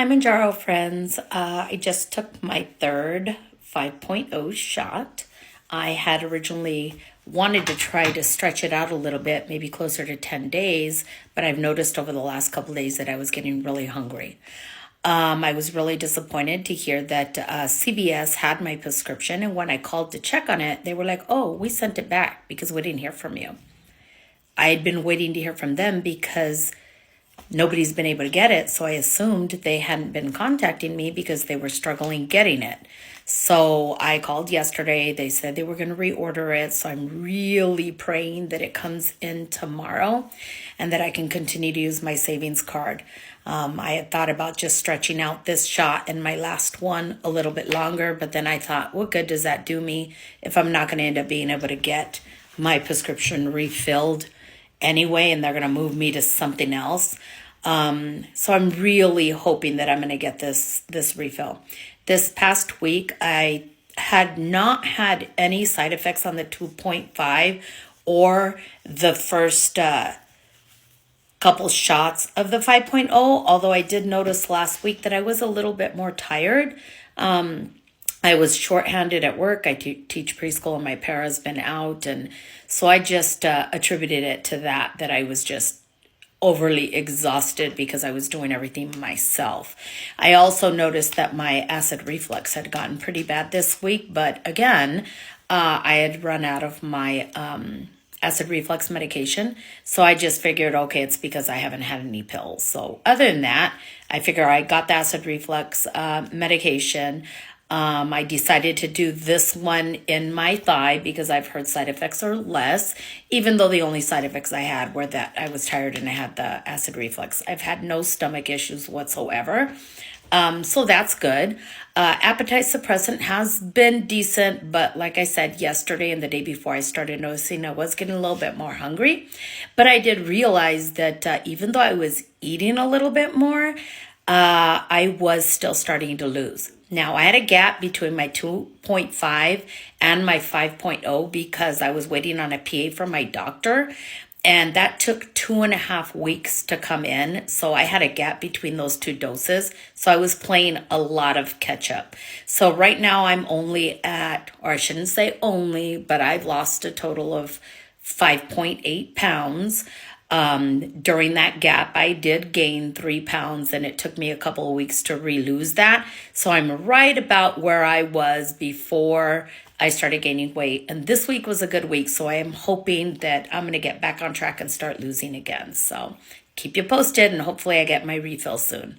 Hi, Manjaro friends. I just took my third 5.0 shot. I had originally wanted to try to stretch it out a little bit, maybe closer to 10 days, but I've noticed over the last couple of days that I was getting really hungry. I was really disappointed to hear that CVS had my prescription, and when I called to check on it, they were like, "Oh, we sent it back because we didn't hear from you." I had been waiting to hear from them because nobody's been able to get it. So I assumed they hadn't been contacting me because they were struggling getting it. So I called yesterday. They said they were going to reorder it. So I'm really praying that it comes in tomorrow and that I can continue to use my savings card. I had thought about just stretching out this shot and my last one a little bit longer, but then I thought, what good does that do me if I'm not going to end up being able to get my prescription refilled anyway, and they're going to move me to something else. So I'm really hoping that I'm going to get this refill. This past week, I had not had any side effects on the 2.5 or the first couple shots of the 5.0, although I did notice last week that I was a little bit more tired. I was shorthanded at work. I teach preschool and my para's been out. And so I just attributed it to that I was just overly exhausted because I was doing everything myself. I also noticed that my acid reflux had gotten pretty bad this week. But again, I had run out of my acid reflux medication. So I just figured, okay, it's because I haven't had any pills. So other than that, I figure I got the acid reflux medication. I decided to do this one in my thigh because I've heard side effects are less, even though the only side effects I had were that I was tired and I had the acid reflux. I've had no stomach issues whatsoever. So that's good. Appetite suppressant has been decent, but like I said, yesterday and the day before, I started noticing I was getting a little bit more hungry. But I did realize that even though I was eating a little bit more, I was still starting to lose. Now, I had a gap between my 2.5 and my 5.0 because I was waiting on a PA from my doctor, and that took 2.5 weeks to come in. So I had a gap between those two doses. So I was playing a lot of catch up. So right now I'm only at, or I shouldn't say only, but I've lost a total of 5.8 pounds. During that gap, I did gain 3 pounds and it took me a couple of weeks to re-lose that. So I'm right about where I was before I started gaining weight. And this week was a good week. So I am hoping that I'm going to get back on track and start losing again. So keep you posted and hopefully I get my refill soon.